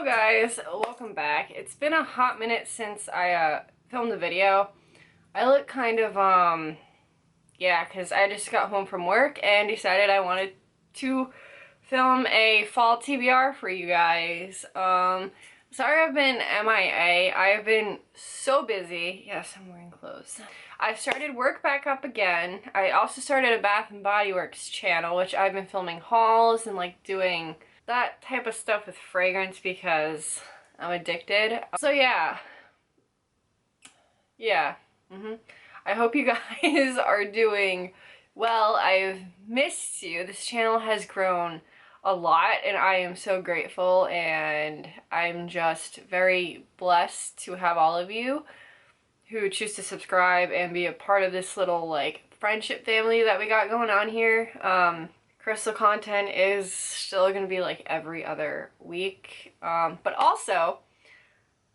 Hello guys, welcome back. It's been a hot minute since I filmed the video. I look kind of yeah, because I just got home from work and decided I wanted to film a fall TBR for you guys. Sorry I've been MIA. I've been so busy. Yes, I'm wearing clothes. I started work back up again. I also started a Bath and Body Works channel, which I've been filming hauls and like doing that type of stuff with fragrance because I'm addicted. So yeah. I hope you guys are doing well. I've missed you. This channel has grown a lot and I am so grateful, and I'm just very blessed to have all of you who choose to subscribe and be a part of this little like friendship family that we got going on here. Crystal content is still going to be like every other week, but also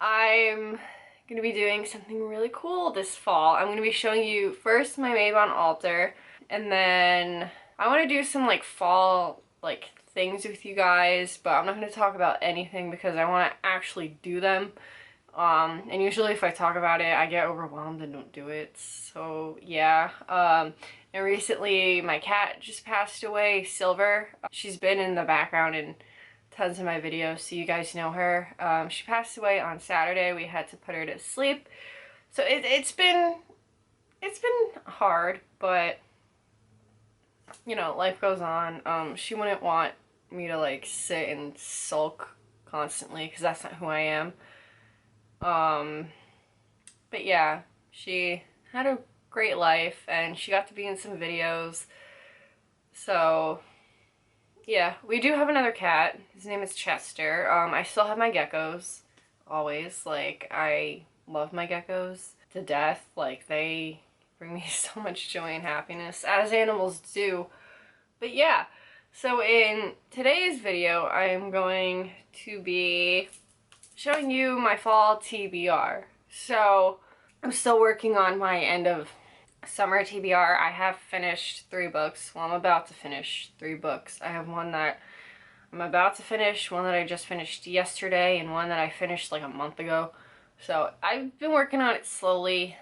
I'm going to be doing something really cool this fall. I'm going to be showing you first my Maybon altar, and then I want to do some like fall like things with you guys, but I'm not going to talk about anything because I want to actually do them. And usually if I talk about it, I get overwhelmed and don't do it. So yeah. And recently my cat just passed away, Silver. She's been in the background in tons of my videos, so you guys know her. She passed away on Saturday. We had to put her to sleep. So it's been hard, but you know, life goes on. She wouldn't want me to like sit and sulk constantly because that's not who I am. But yeah, she had a great life and she got to be in some videos. So yeah, we do have another cat. His name is Chester. I still have my geckos, always. Like, I love my geckos to death. Like, they bring me so much joy and happiness, as animals do. But yeah, so in today's video, I am going to be showing you my fall TBR. So I'm still working on my end of summer TBR. I have finished 3 books. Well, I'm about to finish 3 books. I have one that I'm about to finish, one that I just finished yesterday, and one that I finished like a month ago. So I've been working on it slowly.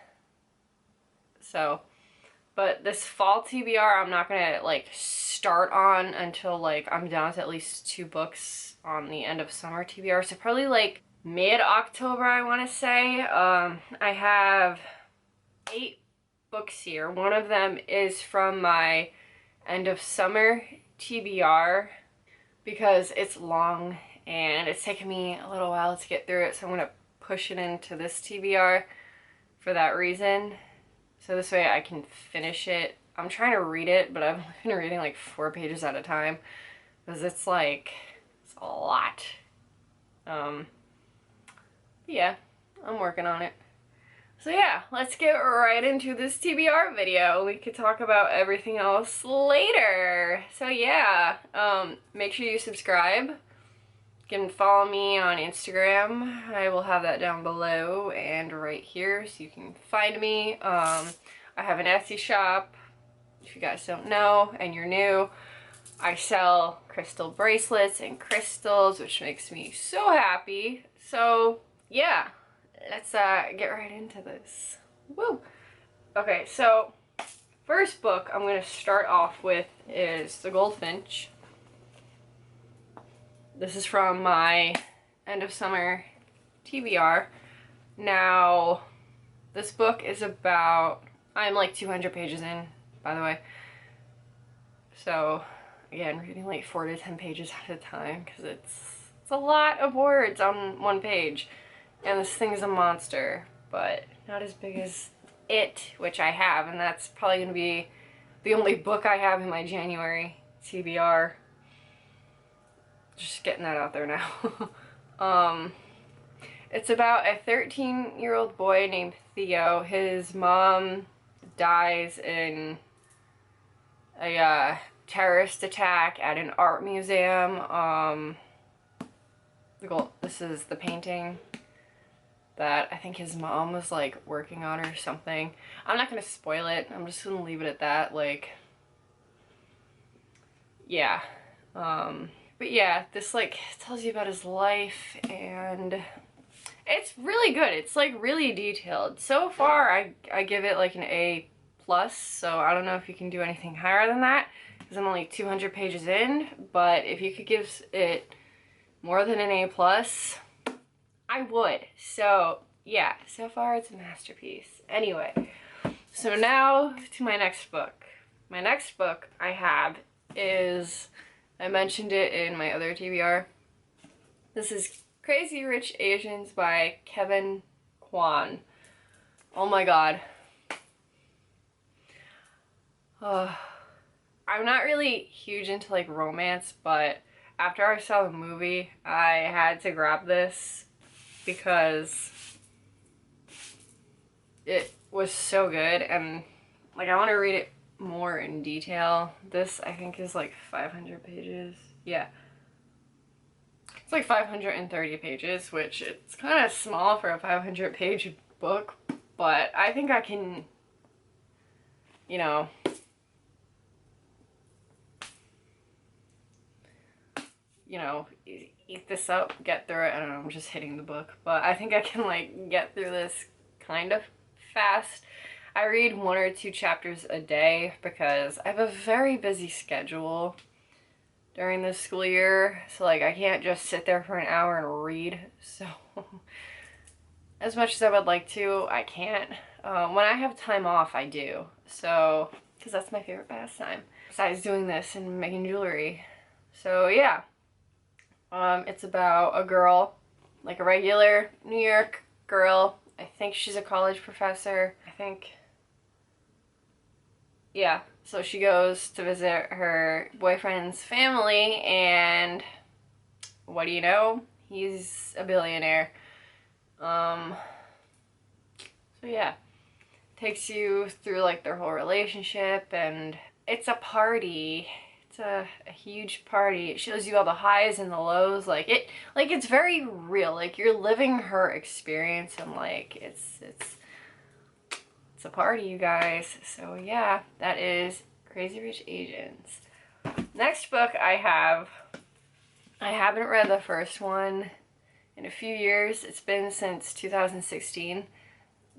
So, but this fall TBR I'm not gonna like start on until like I'm down to at least 2 books on the end of summer TBR. So probably like mid-October, I want to say. I have 8 books here. One of them is from my end of summer TBR because it's long and it's taken me a little while to get through it, so I'm going to push it into this TBR for that reason, so this way I can finish it. I'm trying to read it, but I've been reading like 4 pages at a time because it's like, it's a lot. Yeah, I'm working on it. So yeah, let's get right into this TBR video. We could talk about everything else later. So yeah, make sure you subscribe. You can follow me on Instagram. I will have that down below and right here so you can find me. I have an Etsy shop, if you guys don't know and you're new. I sell crystal bracelets and crystals, which makes me so happy. So yeah, let's get right into this. Woo! Okay, so first book I'm going to start off with is The Goldfinch. This is from my end of summer TBR. Now, this book is about, I'm like 200 pages in, by the way. So, again, reading like 4 to 10 pages at a time because it's a lot of words on one page. And this thing is a monster, but not as big as It, which I have, and that's probably going to be the only book I have in my January TBR. Just getting that out there now. It's about a 13-year-old boy named Theo. His mom dies in a terrorist attack at an art museum. This is the painting that I think his mom was like working on or something. I'm not gonna spoil it. I'm just gonna leave it at that. Like, yeah. But yeah, this like tells you about his life, and it's really good. It's like really detailed. So far, I give it like an A plus, so I don't know if you can do anything higher than that, because I'm only 200 pages in, but if you could give it more than an A plus, I would. So yeah, so far it's a masterpiece. Anyway, so now to my next book. My next book I have is, I mentioned it in my other TBR. This is Crazy Rich Asians by Kevin Kwan. Oh my god. I'm not really huge into like romance, but after I saw the movie, I had to grab this because it was so good, and like I want to read it more in detail. This I think is like 500 pages. Yeah. It's like 530 pages, which it's kind of small for a 500 page book, but I think I can, you know, eat this up, get through it. I don't know, I'm just hitting the book, but I think I can like get through this kind of fast. I read 1 or 2 chapters a day because I have a very busy schedule during the school year, so like I can't just sit there for an hour and read. So as much as I would like to, I can't. When I have time off, I do. So, because that's my favorite pastime, besides doing this and making jewelry. So yeah, it's about a girl, like a regular New York girl. I think she's a college professor. I think, yeah. So she goes to visit her boyfriend's family, and what do you know? He's a billionaire. So yeah, takes you through like their whole relationship, and it's a party. It's a huge party. It shows you all the highs and the lows. Like it's very real. Like you're living her experience, and like it's a party, you guys. So yeah, that is Crazy Rich Asians. Next book I haven't read the first one in a few years. It's been since 2016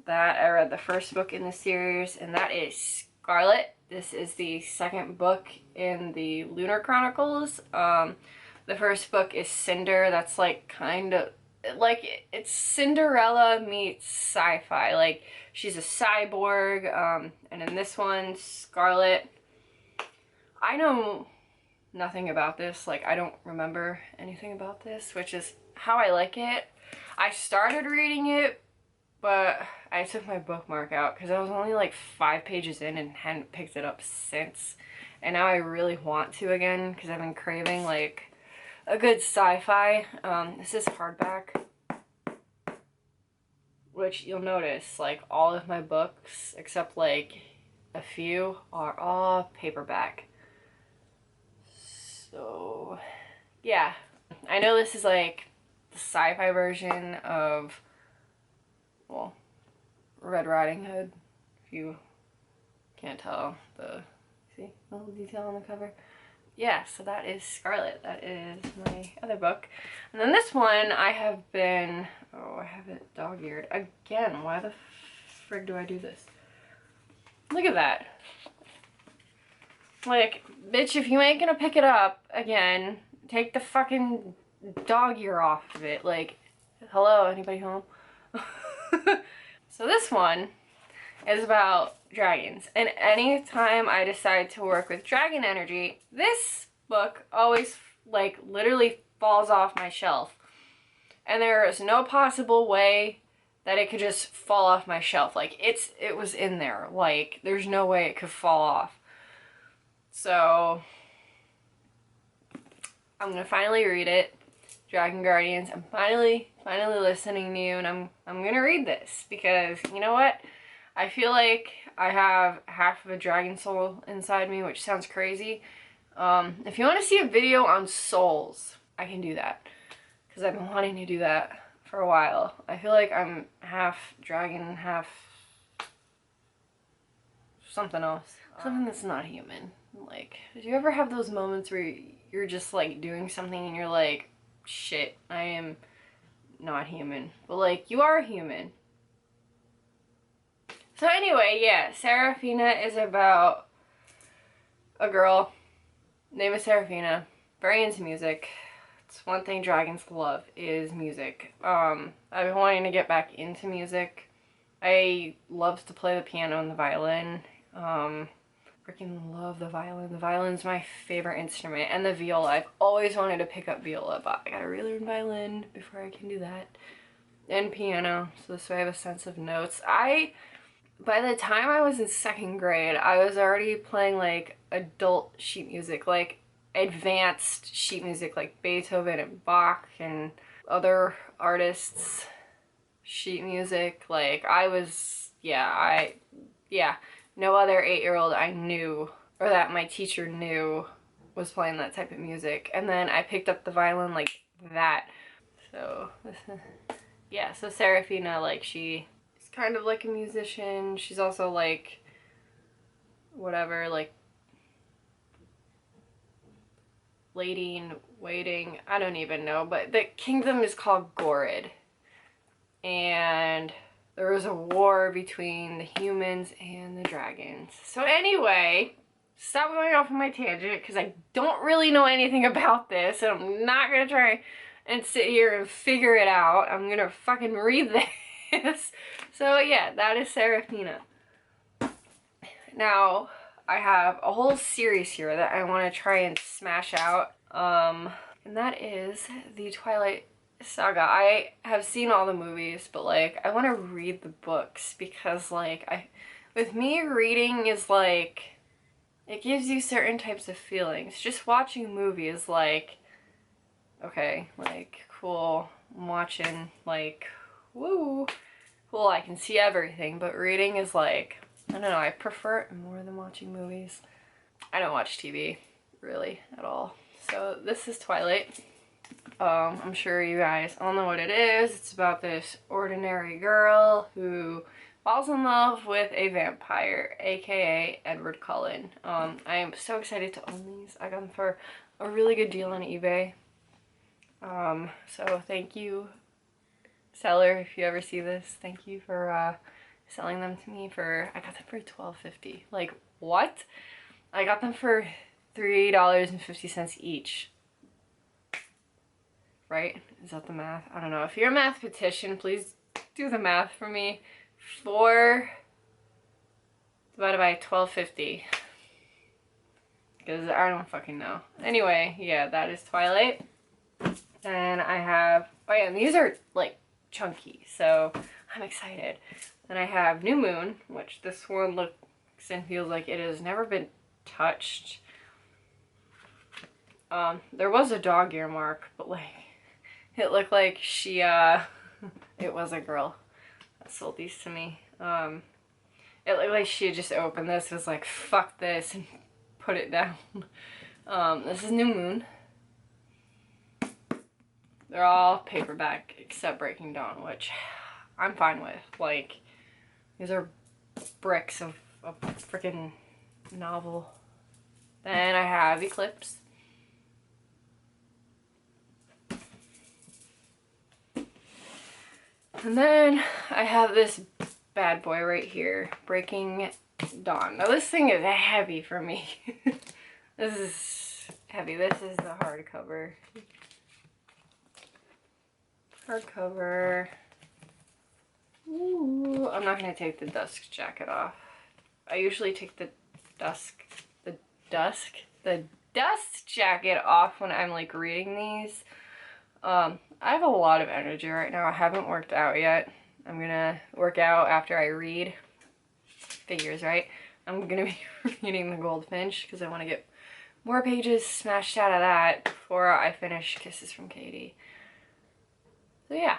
that I read the first book in the series, and that is Scarlet. This is the second book in the Lunar Chronicles. The first book is Cinder. That's like kind of like, it's Cinderella meets sci-fi. Like she's a cyborg, and in this one, Scarlet, I know nothing about this. Like I don't remember anything about this, which is how I like it. I started reading it, but I took my bookmark out because I was only like 5 pages in and hadn't picked it up since. And now I really want to again because I've been craving like a good sci-fi. This is hardback, which you'll notice like all of my books except like a few are all paperback. So yeah, I know this is like the sci-fi version of, well, Red Riding Hood, if you can't tell the, see, little detail on the cover. Yeah, so that is Scarlet. That is my other book. And then this one I have been, oh, I have it dog-eared. Again, why the frig do I do this? Look at that. Like, bitch, if you ain't gonna pick it up again, take the fucking dog ear off of it. Like, hello, anybody home? So this one is about dragons, and anytime I decide to work with dragon energy, this book always like literally falls off my shelf, and there is no possible way that it could just fall off my shelf. Like it was in there. Like there's no way it could fall off. So I'm gonna finally read it. Dragon Guardians, I'm finally listening to you, and I'm gonna read this because you know what? I feel like I have half of a dragon soul inside me, which sounds crazy. If you want to see a video on souls, I can do that because I've been wanting to do that for a while. I feel like I'm half dragon, half something else. Something that's not human. Like, did you ever have those moments where you're just like doing something and you're like, shit, I am not human. But like, you are human. So anyway, yeah, Seraphina is about a girl named is Seraphina, very into music. It's one thing dragons love is music. I've been wanting to get back into music. I love to play the piano and the violin. Freaking love the violin. The violin's my favorite instrument, and the viola. I've always wanted to pick up viola, but I gotta relearn violin before I can do that. And piano, so this way I have a sense of notes. By the time I was in 2nd grade, I was already playing like adult sheet music, like advanced sheet music, like Beethoven and Bach and other artists' sheet music. Like I was, yeah, no other 8-year-old I knew or that my teacher knew was playing that type of music. And then I picked up the violin like that. So, yeah, so Seraphina, like she's kind of like a musician. She's also like, whatever, like lady in waiting. I don't even know, but the kingdom is called Gorid. And there was a war between the humans and the dragons. So anyway, stop going off on my tangent because I don't really know anything about this, and I'm not gonna try and sit here and figure it out. I'm gonna fucking read this. So yeah, that is Seraphina. Now, I have a whole series here that I want to try and smash out. And that is the Twilight saga. I have seen all the movies, but like I want to read the books because like with me reading is like it gives you certain types of feelings. Just watching a movie is like, okay, like cool, I'm watching, like woo, cool, I can see everything. But reading is like, I don't know, I prefer it more than watching movies. I don't watch TV really at all. So this is Twilight. I'm sure you guys all know what it is. It's about this ordinary girl who falls in love with a vampire, aka Edward Cullen. I am so excited to own these. I got them for a really good deal on eBay. So thank you, seller, if you ever see this. Thank you for selling them to me for, I got them for $12.50. Like, what? I got them for $3.50 each. Right? Is that the math? I don't know. If you're a mathematician, please do the math for me. 4 divided by $12.50. Because I don't fucking know. Anyway, yeah, that is Twilight. And I have, oh yeah, and these are like chunky, so I'm excited. Then I have New Moon, which this one looks and feels like it has never been touched. There was a dog ear mark, but like, it looked like she, it was a girl that sold these to me. It looked like she had just opened this, was like, fuck this, and put it down. This is New Moon. They're all paperback except Breaking Dawn, which I'm fine with. Like, these are bricks of a freaking novel. Then I have Eclipse. And then I have this bad boy right here, Breaking Dawn. Now this thing is heavy for me. This is heavy. This is the hardcover. Hardcover. Ooh, I'm not going to take the dust jacket off. I usually take the dust jacket off when I'm like reading these. I have a lot of energy right now. I haven't worked out yet. I'm gonna work out after I read. Figures, right? I'm gonna be reading The Goldfinch because I want to get more pages smashed out of that before I finish Kisses from Katie. So yeah.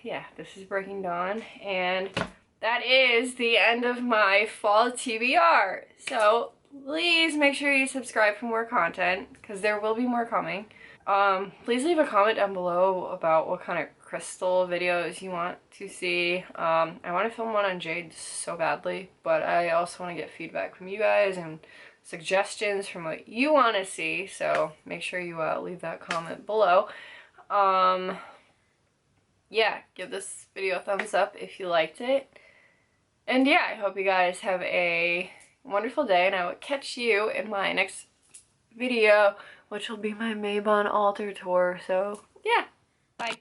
Yeah, this is Breaking Dawn, and that is the end of my fall TBR. So please make sure you subscribe for more content because there will be more coming. Please leave a comment down below about what kind of crystal videos you want to see. I want to film one on jade so badly, but I also want to get feedback from you guys and suggestions from what you want to see, so make sure you leave that comment below. Yeah, give this video a thumbs up if you liked it. And yeah, I hope you guys have a wonderful day, and I will catch you in my next video, which will be my Mabon altar tour. So yeah, bye.